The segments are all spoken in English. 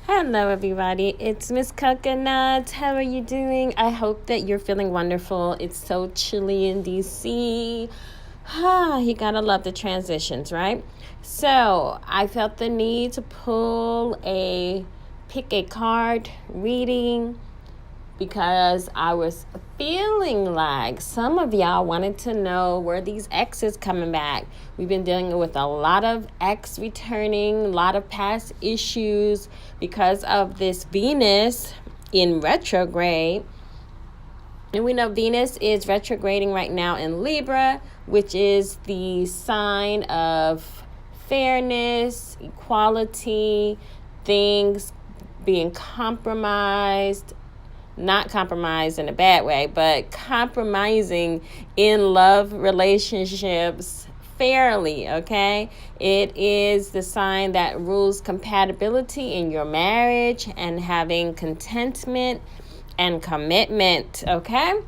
Hello, everybody. It's Miss Coconut. How are you doing? I hope that you're feeling wonderful. It's so chilly in DC. You gotta love the transitions, right? So, I felt the need to pull a pick a card reading because I was feeling like some of y'all wanted to know where these exes coming back. We've been dealing with a lot of ex returning, a lot of past issues because of this Venus in retrograde. And we know Venus is retrograding right now in Libra, which is the sign of fairness, equality, things being compromised, not compromised in a bad way, but compromising in love relationships fairly, okay? It is the sign that rules compatibility in your marriage and having contentment and commitment, okay?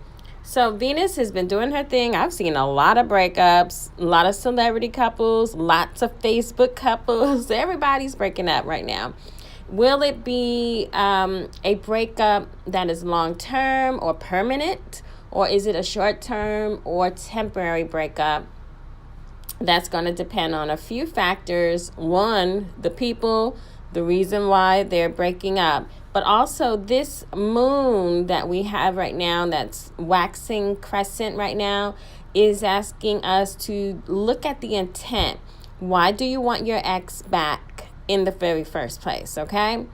So Venus has been doing her thing. I've seen a lot of breakups, a lot of celebrity couples, lots of Facebook couples. Everybody's breaking up right now. Will it be a breakup that is long-term or permanent? Or is it a short-term or temporary breakup? That's going to depend on a few factors. One, the people, the reason why they're breaking up. But also this moon that we have right now that's waxing crescent right now is asking us to look at the intent. Why do you want your ex back in the very first place, okay?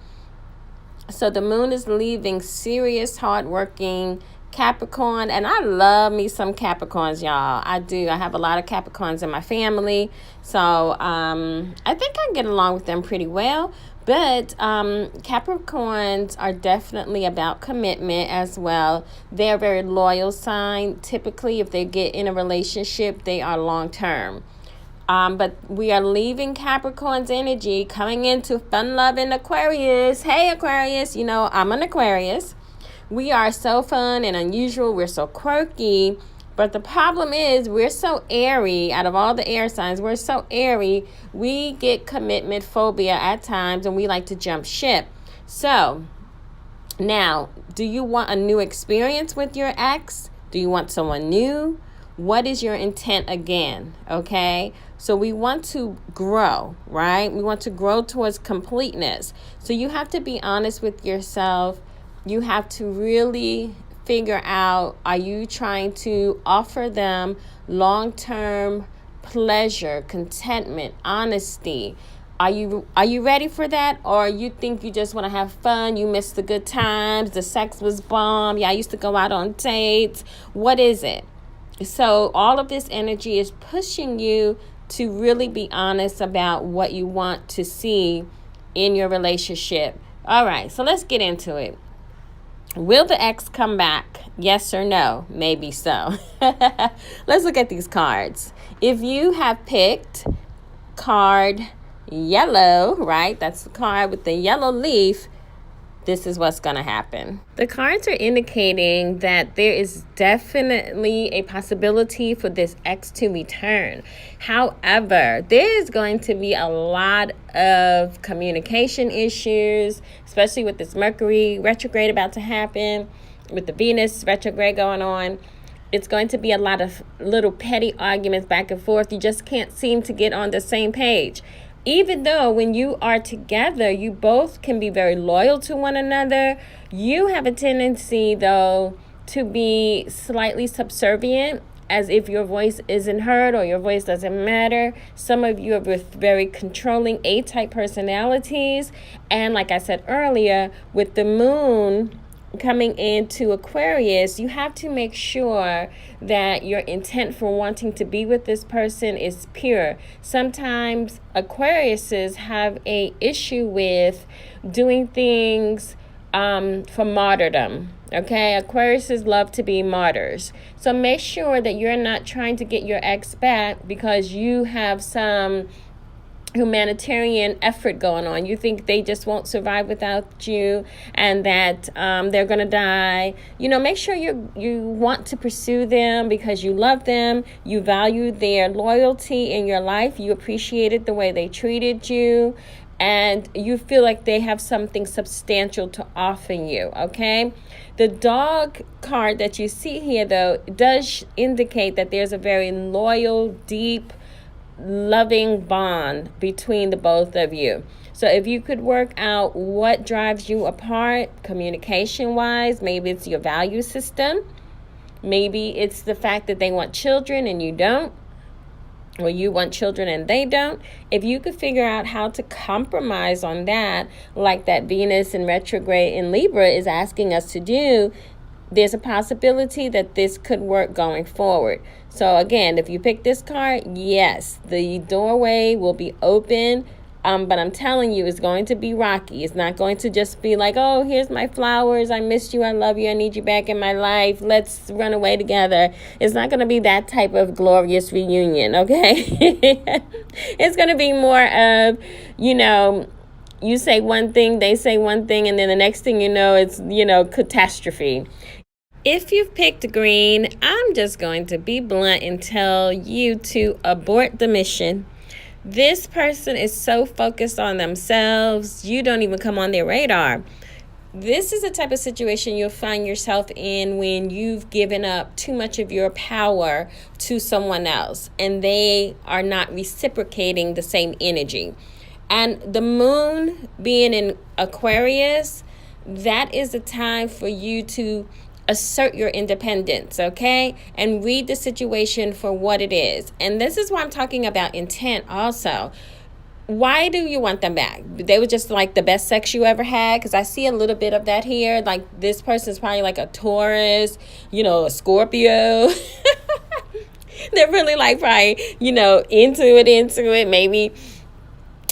So the moon is leaving serious, hardworking Capricorn, and I love me some Capricorns, y'all. I do. I have a lot of Capricorns in my family, so I think I get along with them pretty well. But Capricorns are definitely about commitment as well. They're a very loyal sign. Typically, if they get in a relationship, they are long-term. But we are leaving Capricorn's energy, coming into fun-loving Aquarius. Hey, Aquarius, you know, I'm an Aquarius. We are so fun and unusual. We're so quirky. But the problem is we're so airy. Out of all the air signs, we're so airy. We get commitment phobia at times, and we like to jump ship. So now, do you want a new experience with your ex? Do you want someone new? What is your intent again? Okay. So we want to grow, right? We want to grow towards completeness. So you have to be honest with yourself. You have to really figure out, are you trying to offer them long-term pleasure, contentment, honesty? Are you ready for that? Or you think you just want to have fun? You missed the good times. The sex was bomb. Yeah, I used to go out on dates. What is it? So all of this energy is pushing you to really be honest about what you want to see in your relationship. All right, so let's get into it. Will the ex come back? Yes or no? Maybe so. Let's look at these cards. If you have picked card yellow, right? That's the card with the yellow leaf. This is what's going to happen. The cards are indicating that there is definitely a possibility for this ex to return. However, there is going to be a lot of communication issues, especially with this Mercury retrograde about to happen, with the Venus retrograde going on. It's going to be a lot of little petty arguments back and forth. You just can't seem to get on the same page. Even though when you are together, you both can be very loyal to one another, you have a tendency, though, to be slightly subservient, as if your voice isn't heard or your voice doesn't matter. Some of you are with very controlling A-type personalities. And like I said earlier, with the moon coming into Aquarius, you have to make sure that your intent for wanting to be with this person is pure. Sometimes Aquariuses have a issue with doing things for martyrdom. Okay, Aquariuses love to be martyrs. So make sure that you're not trying to get your ex back because you have some humanitarian effort going on. You think they just won't survive without you and that they're going to die. You know, make sure you want to pursue them because you love them. You value their loyalty in your life. You appreciated the way they treated you. and you feel like they have something substantial to offer you, okay? The dog card that you see here, though, does indicate that there's a very loyal, deep, loving bond between the both of you. So if you could work out what drives you apart communication-wise, maybe it's your value system. Maybe it's the fact that they want children and you don't, or you want children and they don't. If you could figure out how to compromise on that, like that Venus in retrograde in Libra is asking us to do, there's a possibility that this could work going forward. So again, if you pick this card, yes, the doorway will be open. But I'm telling you, it's going to be rocky. It's not going to just be like, oh, here's my flowers. I missed you. I love you. I need you back in my life. Let's run away together. It's not going to be that type of glorious reunion, okay? It's going to be more of, you say one thing, they say one thing, and then the next thing you know, it's, catastrophe. If you've picked green, I'm just going to be blunt and tell you to abort the mission. This person is so focused on themselves, you don't even come on their radar. This is the type of situation you'll find yourself in when you've given up too much of your power to someone else and they are not reciprocating the same energy. And the moon being in Aquarius, that is the time for you to assert your independence, okay? And read the situation for what it is. And this is why I'm talking about intent also. Why do you want them back? They were just like the best sex you ever had? Because I see a little bit of that here. Like this person's probably like a Taurus, a Scorpio. They're really like probably, into it, maybe.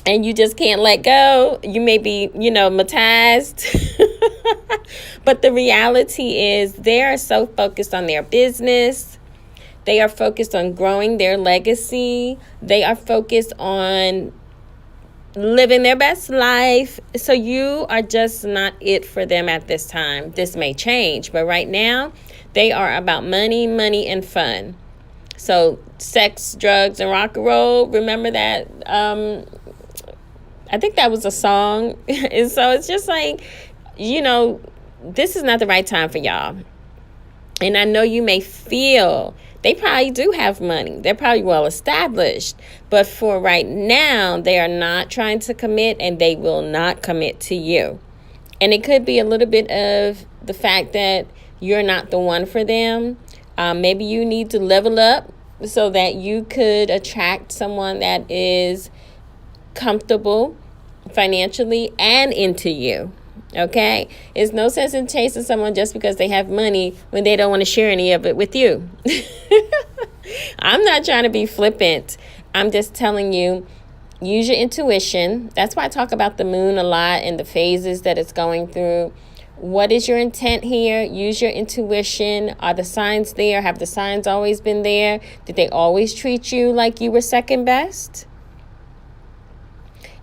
And you just can't let go. You may be, matized. But the reality is they are so focused on their business. They are focused on growing their legacy. They are focused on living their best life. So you are just not it for them at this time. This may change, but right now they are about money, and fun. So sex, drugs, and rock and roll. Remember that? I think that was a song. And so it's just like, this is not the right time for y'all. And I know you may feel they probably do have money. They're probably well established. But for right now, they are not trying to commit and they will not commit to you. And it could be a little bit of the fact that you're not the one for them. Maybe you need to level up so that you could attract someone that is comfortable financially and into you. Okay? It's no sense in chasing someone just because they have money when they don't want to share any of it with you. I'm not trying to be flippant. I'm just telling you, use your intuition. That's why I talk about the moon a lot and the phases that it's going through. What is your intent here? Use your intuition. Are the signs there? Have the signs always been there? Did they always treat you like you were second best?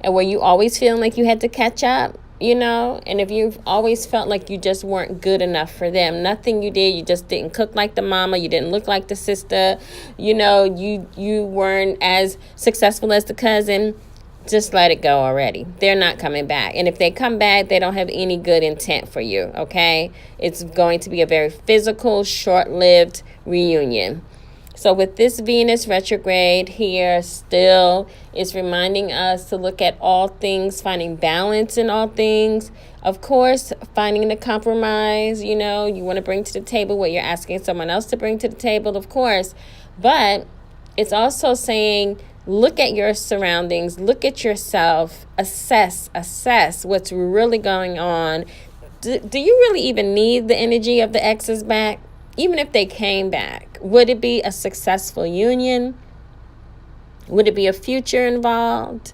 And were you always feeling like you had to catch up? And if you've always felt like you just weren't good enough for them, nothing you did, you just didn't cook like the mama, you didn't look like the sister, you weren't as successful as the cousin, just let it go already. They're not coming back. And if they come back, they don't have any good intent for you, okay? It's going to be a very physical, short-lived reunion. So with this Venus retrograde here still, it's reminding us to look at all things, finding balance in all things. Of course, finding the compromise, you want to bring to the table what you're asking someone else to bring to the table, of course. But it's also saying, look at your surroundings, look at yourself, assess what's really going on. Do you really even need the energy of the exes back? Even if they came back, would it be a successful union? Would it be a future involved?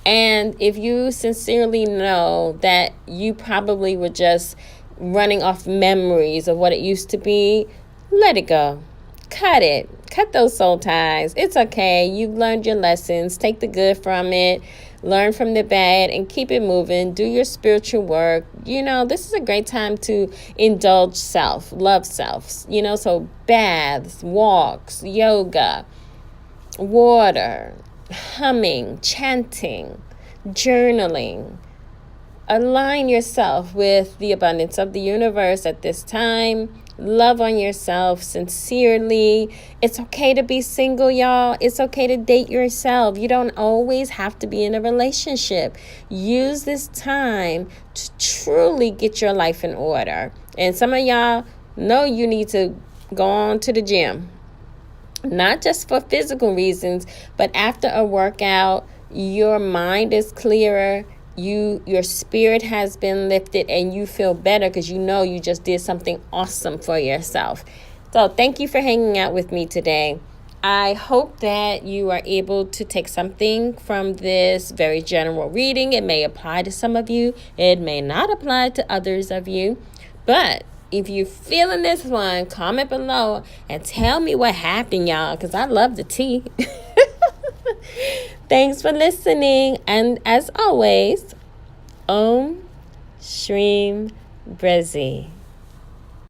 And if you sincerely know that you probably were just running off memories of what it used to be, let it go. Cut it. Cut those soul ties. It's okay. You've learned your lessons. Take the good from it. Learn from the bad and keep it moving. Do your spiritual work. This is a great time to indulge self, love self. So baths, walks, yoga, water, humming, chanting, journaling. Align yourself with the abundance of the universe at this time. Love on yourself sincerely. It's okay to be single, y'all. It's okay to date yourself. You don't always have to be in a relationship. Use this time to truly get your life in order. And some of y'all know you need to go on to the gym. Not just for physical reasons, but after a workout, your mind is clearer. Your spirit has been lifted and you feel better because you know you just did something awesome for yourself. So thank you for hanging out with me today. I hope that you are able to take something from this very general reading. It may apply to some of you. It may not apply to others of you. But if you're feeling this one, comment below and tell me what happened, y'all, because I love the tea. Thanks for listening. And as always, Om Shrim Brezi.